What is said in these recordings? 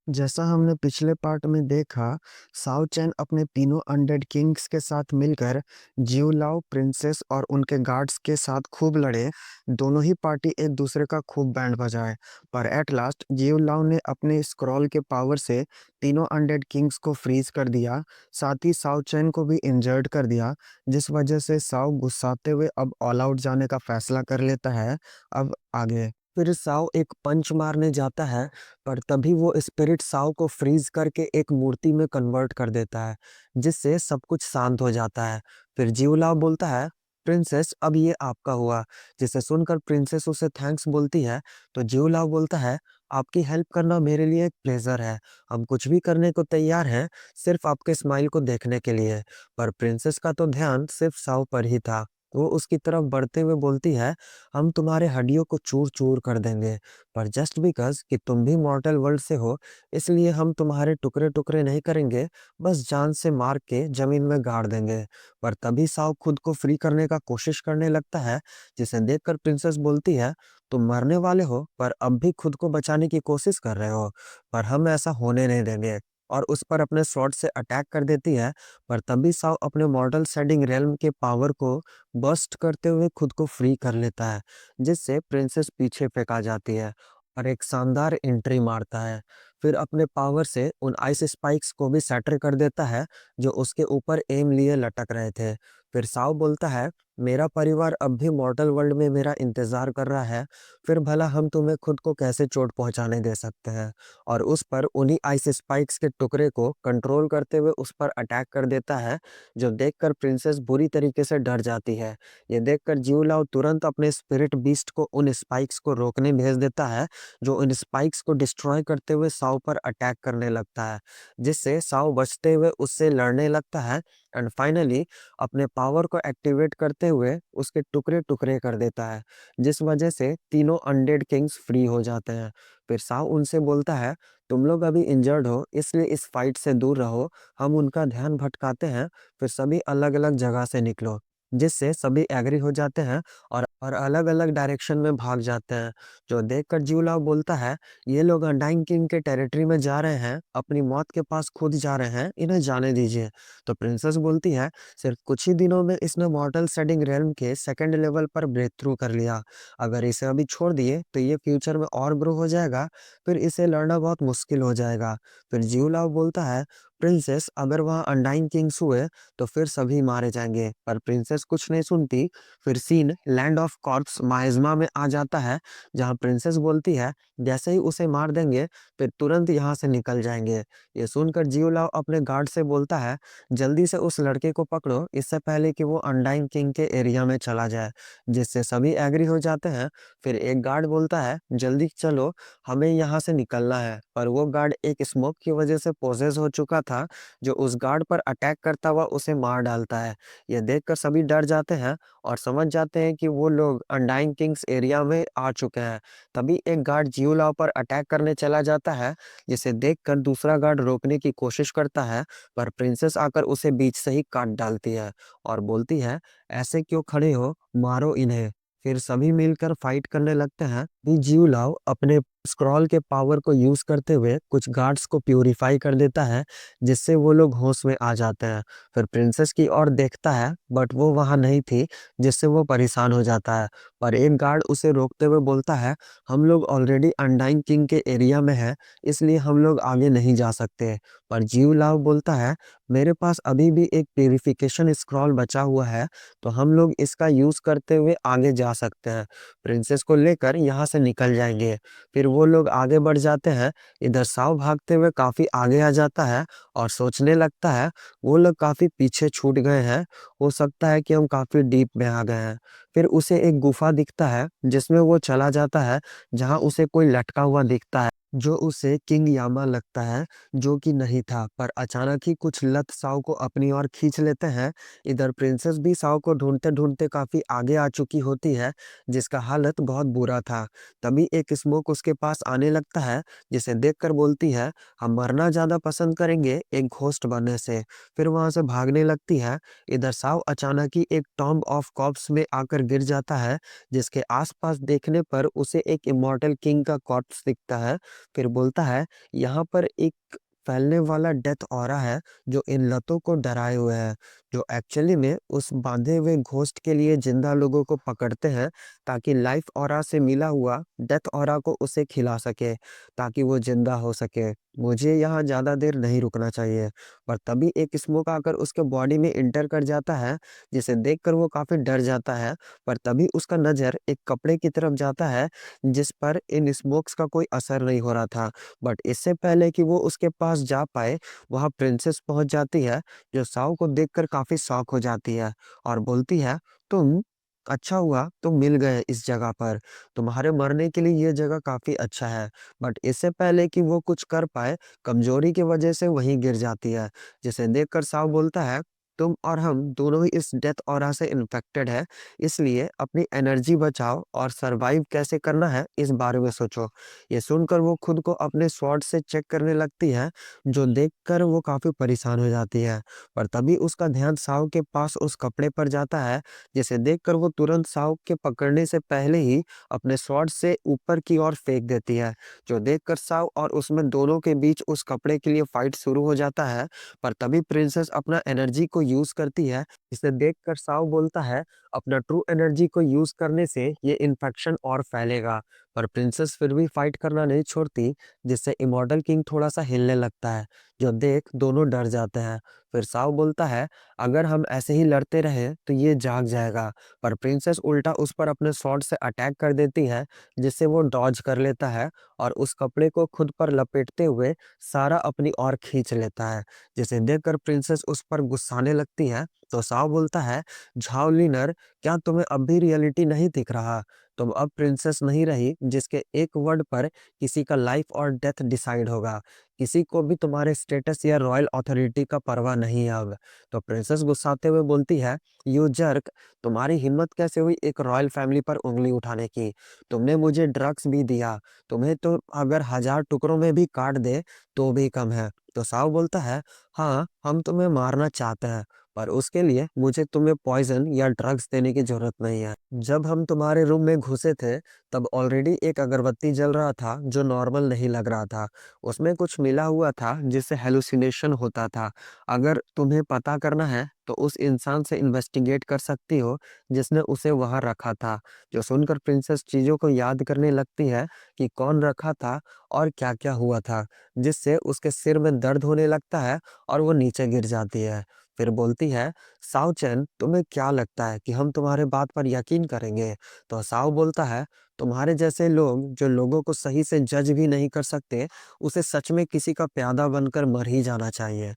जैसा हमने पिछले पार्ट में देखा, साओ चैन अपने तीनों अनडेड किंग्स के साथ मिलकर जिऊ प्रिंसेस और उनके गार्ड्स के साथ खूब लड़े। दोनों ही पार्टी एक दूसरे का खूब बैंड बजाए, पर एट लास्ट जिऊ ने अपने स्क्रॉल के पावर से तीनों अनडेड किंग्स को फ्रीज कर दिया। साथ ही साओ चैन को भी इंजर्ड कर दिया, जिस वजह से साओ गुस्साते हुए अब ऑल आउट जाने का फैसला कर लेता है। अब आगे फिर साओ एक पंच मारने जाता है, पर तभी वो स्पिरिट साओ को फ्रीज करके एक मूर्ति में कन्वर्ट कर देता है, जिससे सब कुछ शांत हो जाता है। फिर जियोलाओ बोलता है, प्रिंसेस अब ये आपका हुआ। जिसे सुनकर प्रिंसेस उसे थैंक्स बोलती है, तो जियोलाओ बोलता है, आपकी हेल्प करना मेरे लिए एक प्लेजर है। हम कुछ भी करने को तैयार हैं, सिर्फ आपके स्माइल को देखने के लिए। पर प्रिंसेस का तो ध्यान सिर्फ साओ पर ही था। वो उसकी तरफ बढ़ते हुए बोलती है, हम तुम्हारे हड्डियों को चूर चूर कर देंगे, पर जस्ट बिकॉज कि तुम भी मॉर्टल वर्ल्ड से हो, इसलिए हम तुम्हारे टुकड़े टुकड़े नहीं करेंगे, बस जान से मार के जमीन में गाड़ देंगे। पर तभी साव खुद को फ्री करने का कोशिश करने लगता है, जिसे देखकर प्रिंसेस बोलती है, तुम मरने वाले हो पर अब भी खुद को बचाने की कोशिश कर रहे हो, पर हम ऐसा होने नहीं देंगे। और उस पर अपने स्वॉर्ड से अटैक कर देती है। पर तभी साव अपने मॉर्टल शेडिंग रेल्म के पावर को बर्स्ट करते हुए खुद को फ्री कर लेता है, जिससे प्रिंसेस पीछे फेंका जाती है और एक शानदार एंट्री मारता है। फिर अपने पावर से उन आइस स्पाइक्स को भी सैटर कर देता है, जो उसके ऊपर एम लिए लटक रहे थे। फिर साव बोलता है, मेरा परिवार अब भी मॉर्टल वर्ल्ड में मेरा इंतजार कर रहा है, फिर भला हम तुम्हें खुद को कैसे चोट पहुंचाने दे सकते हैं। और उस पर उन्हीं आइस स्पाइक्स के टुकड़े को कंट्रोल करते हुए उस पर अटैक कर देता है, जो देखकर प्रिंसेस बुरी तरीके से डर जाती है। ये देखकर जियोलाओ तुरंत अपने स्पिरिट बीस्ट को उन स्पाइक्स को रोकने भेज देता है, जो उन स्पाइक्स को डिस्ट्रॉय करते हुए साओ पर अटैक करने लगता है, जिससे साओ बचते हुए उससे लड़ने लगता है एंड फाइनली अपने पावर को एक्टिवेट करते हुए उसके टुकड़े टुकड़े कर देता है, जिस वजह से तीनों अनडेड किंग्स फ्री हो जाते हैं। फिर साओ उनसे बोलता है, तुम लोग अभी इंजर्ड हो, इसलिए इस फाइट से दूर रहो, हम उनका ध्यान भटकाते हैं, फिर सभी अलग अलग जगह से निकलो। जिससे सभी एग्री हो जाते हैं और अलग-अलग डायरेक्शन में भाग जाते हैं। जो देखकर जियोलाओ बोलता है, ये लोग अनडाइन किंग के टेरिटरी में जा रहे हैं, अपनी मौत के पास खुद जा रहे हैं, इन्हें जाने दीजिए। तो प्रिंसेस बोलती है, सिर्फ कुछ ही दिनों में इसने मॉर्टल शेडिंग रेल्म के सेकंड लेवल पर ब्रेक थ्रू कर लिया। अगर इसे अभी छोड़ दिए तो ये फ्यूचर में और ग्रो हो जाएगा, फिर इसे लड़ना बहुत मुश्किल हो जाएगा। फिर जियोलाओ बोलता है, प्रिंसेस अगर वहाँ अनडाइन किंग्स हुए तो फिर सभी मारे जाएंगे। पर प्रिंसेस कुछ नहीं सुनती। फिर सीन लैंड ऑफ कॉर्प्स माइज़्मा में आ जाता है, जहाँ प्रिंसेस बोलती है, जैसे ही उसे मार देंगे फिर तुरंत यहाँ से निकल जाएंगे। ये सुनकर जियोलाओ अपने गार्ड से बोलता है, जल्दी से उस लड़के को पकड़ो, इससे पहले कि वो अनडाइन किंग के एरिया में चला जाए। जिससे सभी एग्री हो जाते हैं। फिर एक गार्ड बोलता है, जल्दी चलो, हमें यहाँ से निकलना है। पर वो गार्ड एक स्मोक की वजह से पोजेस हो चुका था, जो उस गार्ड पर अटैक करता हुआ उसे मार डालता है। ये देखकर सभी डर जाते हैं और समझ जाते हैं कि वो लोग अनडाइन किंग्स एरिया में आ चुके हैं। तभी एक गार्ड जियोलाओ पर अटैक करने चला जाता है, जिसे देखकर दूसरा गार्ड रोकने की कोशिश करता है, पर प्रिंसेस आकर उसे बीच से ही काट डालती है और बोलती है, ऐसे क्यों खड़े हो, मारो इन्हें। फिर सभी मिलकर फाइट करने लगते हैं। भी जियोलाओ अपने स्क्रॉल के पावर को यूज करते हुए कुछ गार्ड्स को प्यूरिफाई कर देता है, जिससे वो लोग होश में आ जाते हैं। फिर प्रिंसेस की ओर देखता है, बट वो वहां नहीं थी, जिससे वो परेशान हो जाता है। पर एक गार्ड उसे रोकते हुए बोलता है, हम लोग ऑलरेडी अनडाइन किंग के एरिया में हैं, इसलिए हम लोग आगे नहीं जा सकते। पर जियोलाओ बोलता है, मेरे पास अभी भी एक प्यूरिफिकेशन स्क्रॉल बचा हुआ है, तो हम लोग इसका यूज करते हुए आगे जा सकते हैं, प्रिंसेस को लेकर यहाँ से निकल जाएंगे। फिर वो लोग आगे बढ़ जाते हैं। इधर साव भागते हुए काफी आगे आ जाता है और सोचने लगता है, वो लोग काफी पीछे छूट गए हैं, हो सकता है कि हम काफी डीप में आ गए हैं। फिर उसे एक गुफा दिखता है, जिसमें वो चला जाता है, जहां उसे कोई लटका हुआ दिखता है, जो उसे किंग यामा लगता है, जो कि नहीं था। पर अचानक ही कुछ लत साव को अपनी ओर खींच लेते हैं। इधर प्रिंसेस भी साव को ढूंढते ढूंढते काफी आगे आ चुकी होती है, जिसका हालत बहुत बुरा था। तभी एक स्मोक उसके पास आने लगता है, जिसे देखकर बोलती है, हम मरना ज्यादा पसंद करेंगे एक घोस्ट बनने से। फिर वहां से भागने लगती है। इधर साव अचानक ही एक टॉम्ब ऑफ कॉर्प्स में आकर गिर जाता है, जिसके आसपास देखने पर उसे एक इमॉर्टल किंग का कॉर्प्स दिखता है, फिर बोलता है, यहाँ पर एक फैलने वाला डेथ ऑरा है जो इन लतों को डराए हुए है, जो एक्चुअली में उस बांधे हुए घोस्ट के लिए जिंदा लोगों को पकड़ते हैं ताकि लाइफ ऑरा से मिला हुआ डेथ ऑरा को उसे खिला सके, ताकि वो जिंदा हो सके। मुझे यहाँ ज्यादा देर नहीं रुकना चाहिए। पर तभी एक स्मोक आकर उसके बॉडी में इंटर कर जाता है, जिसे देखकर वो काफी डर जाता है। पर तभी उसका नजर एक कपड़े की तरफ जाता है जिस पर इन स्मोक्स का कोई असर नहीं हो रहा था। बट इससे पहले कि वो उसके पास जा पाए, वहां प्रिंसेस पहुंच जाती है, जो साव को देखकर काफी शॉक हो जाती है और बोलती है, तुम, अच्छा हुआ तुम मिल गए इस जगह पर। तुम्हारे मरने के लिए ये जगह काफी अच्छा है। बट इससे पहले कि वो कुछ कर पाए, कमजोरी की वजह से वहीं गिर जाती है, जिसे देखकर साव बोलता है, तुम और हम दोनों ही इस डेथ ऑरा से इन्फेक्टेड है, इसलिए अपनी एनर्जी बचाओ और सरवाइव कैसे करना है इस बारे में सोचो। ये सुनकर वो खुद को अपने स्वॉर्ड से चेक करने लगती है, जो देखकर वो काफी परेशान हो जाती है। पर तभी उसका ध्यान साव के पास उस कपड़े पर जाता है, जिसे देखकर वो तुरंत साव के पकड़ने से पहले ही अपने स्वॉर्ड से ऊपर की ओर फेंक देती है, जो देखकर साव और उसमें दोनों के बीच उस कपड़े के लिए फाइट शुरू हो जाता है। पर तभी प्रिंसेस अपना एनर्जी को यूज करती है, जिसे देखकर साव बोलता है, अपना ट्रू एनर्जी को यूज करने से ये इन्फेक्शन और फैलेगा। पर प्रिंसेस फिर भी फाइट करना नहीं छोड़ती, जिससे इमॉर्टल किंग थोड़ा सा हिलने लगता है, जो देख दोनों डर जाते हैं। फिर साव बोलता है, अगर हम ऐसे ही लड़ते रहे तो ये जाग जाएगा। पर प्रिंसेस उल्टा उस पर अपने स्वॉर्ड से अटैक कर देती है, जिससे वो डॉज कर लेता है और उस कपड़े को खुद पर लपेटते हुए सारा अपनी ओर खींच लेता है, जिसे देखकर प्रिंसेस उस पर गुस्साने लगती है। तो साव बोलता है, झाओलिनर, क्या तुम्हें अब भी रियलिटी नहीं दिख रहा? तुम अब प्रिंसेस नहीं रही जिसके एक वर्ड पर किसी का लाइफ और डेथ डिसाइड होगा। किसी को भी तुम्हारे स्टेटस या रॉयल अथॉरिटी का परवाह नहीं है अब। तो प्रिंसेस गुस्साते हुए बोलती है, यू जर्क, तुम्हारी हिम्मत कैसे हुई एक रॉयल फैमिली पर उंगली उठाने की? तुमने मुझे ड्रग्स भी दिया, तुम्हें तो अगर 1000 टुकड़ों में भी काट दे तो भी कम है। तो साव बोलता है, हाँ हम तुम्हें मारना चाहते हैं, पर उसके लिए मुझे तुम्हें पॉइजन या ड्रग्स देने की जरूरत नहीं है। जब हम तुम्हारे रूम में घुसे थे, तब ऑलरेडी एक अगरबत्ती जल रहा था जो नॉर्मल नहीं लग रहा था। उसमें कुछ मिला हुआ था जिससे हेलुसिनेशन होता था। अगर तुम्हें पता करना है तो उस इंसान से इन्वेस्टिगेट कर सकती हो जिसने उसे वहां रखा था। जो सुनकर प्रिंसेस चीजों को याद करने लगती है कि कौन रखा था और क्या क्या हुआ था, जिससे उसके सिर में दर्द होने लगता है और वो नीचे गिर जाती है। फिर बोलती है, साव चैन, तुम्हें क्या लगता है कि हम तुम्हारे बात पर यकीन करेंगे? तो साव बोलता है, तुम्हारे जैसे लोग जो लोगों को सही से जज भी नहीं कर सकते, उसे सच में किसी का प्यादा बनकर मर ही जाना चाहिए।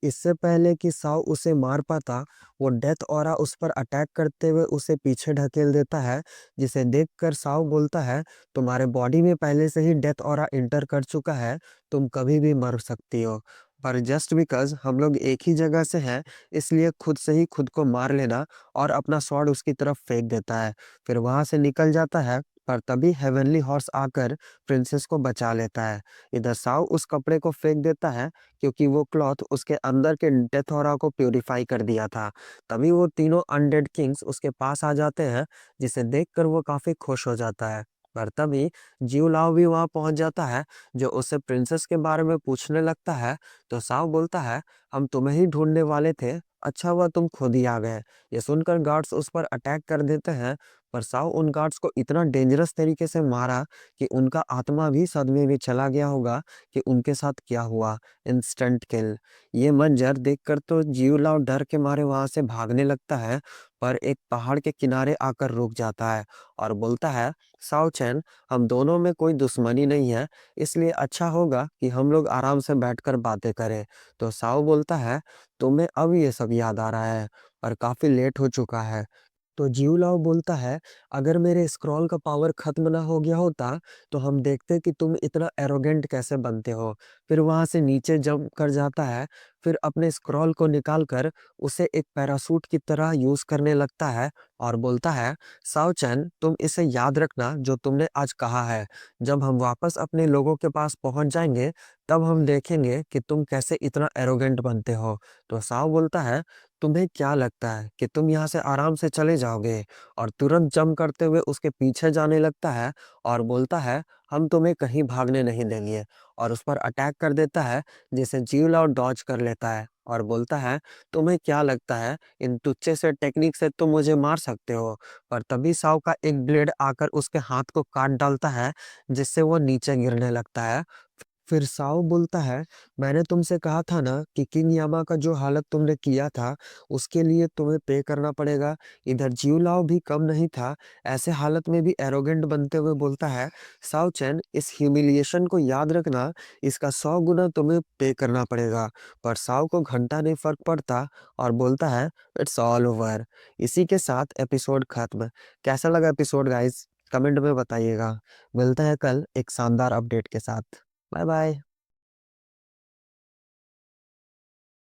इससे पहले कि साव उसे मार पाता, वो डेथ ऑरा उस पर अटैक करते हुए उसे पीछे ढकेल देता है, जिसे देखकर साव बोलता है, तुम्हारे बॉडी में पहले से ही डेथ ऑरा इंटर कर चुका है, तुम कभी भी मर सकती हो। पर जस्ट बिकॉज हम लोग एक ही जगह से हैं, इसलिए खुद से ही खुद को मार लेना, और अपना स्वॉर्ड उसकी तरफ फेंक देता है। फिर वहां से निकल जाता है। पर तभी हेवनली हॉर्स आकर प्रिंसेस को बचा लेता है। इधर साव उस कपड़े को फेंक देता है, क्योंकि वो क्लॉथ उसके अंदर के डेथ ऑरा को प्यूरिफाई कर दिया था। तभी वो तीनों अनडेड किंग्स उसके पास आ जाते हैं, जिसे देखकर वो काफी खुश हो जाता है। पर तभी जियो लाओ भी वहां पहुंच जाता है, जो उससे प्रिंसेस के बारे में पूछने लगता है। तो साव बोलता है, हम तुम्हें ही ढूंढने वाले थे, अच्छा हुआ तुम खुद ही आ गए। ये सुनकर गार्ड्स उस पर अटैक कर देते हैं, पर साव उन गार्ड्स को इतना डेंजरस तरीके से मारा कि उनका आत्मा भी सदमे में चला गया होगा कि उनके साथ क्या हुआ। इंस्टेंट किल। ये मंजर देखकर तो जियोलाओ डर के मारे वहां से भागने लगता है, पर एक पहाड़ के किनारे आकर रुक जाता है और बोलता है, साओ चैन, हम दोनों में कोई दुश्मनी नहीं है, इसलिए अच्छा होगा कि हम लोग आराम से बैठकर बातें करें। तो साओ बोलता है, तुम्हें अब ये सब याद आ रहा है, और काफी लेट हो चुका है। तो जियोलाओ बोलता है, अगर मेरे स्क्रॉल का पावर खत्म ना हो गया होता, तो हम देखते कि तुम इतना एरोगेंट कैसे बनते हो। फिर वहां से नीचे जंप कर जाता है, फिर अपने स्क्रॉल को निकाल कर उसे एक पैरासूट की तरह यूज करने लगता है और बोलता है, साओचैन, तुम इसे याद रखना जो तुमने आज कहा है। जब हम वापस अपने लोगों के पास पहुंच जाएंगे, तब हम देखेंगे कि तुम कैसे इतना एरोगेंट बनते हो। तो साओ बोलता है, तुम्हें क्या लगता है कि तुम यहाँ से आराम से चले जाओगे? और तुरंत जंप करते हुए उसके पीछे जाने लगता है और बोलता है, हम तुम्हें कहीं भागने नहीं देंगे। और उस पर अटैक कर देता है, जिसे जीवलाव डॉज कर लेता है और बोलता है, तुम्हें क्या लगता है इन तुच्छे से टेक्निक से तुम मुझे मार सकते हो? पर तभी साव का एक ब्लेड आकर उसके हाथ को काट डालता है, जिससे वो नीचे गिरने लगता है। फिर साओ बोलता है, मैंने तुमसे कहा था ना कि किंग यामा का जो हालत तुमने किया था, उसके लिए तुम्हें पे करना पड़ेगा। इधर जिउलाओ भी कम नहीं था, ऐसे हालत में भी एरोगेंट बनते हुए बोलता है, साओ चैन, इस ह्यूमिलिएशन को याद रखना, इसका 100 गुना तुम्हें पे करना पड़ेगा। पर साओ को घंटा नहीं फर्क पड़ता और बोलता है, इट्स ऑल ओवर। इसी के साथ एपिसोड खत्म। कैसा लगा एपिसोड गाइस? कमेंट में बताइएगा। मिलता है कल एक शानदार अपडेट के साथ। Bye bye.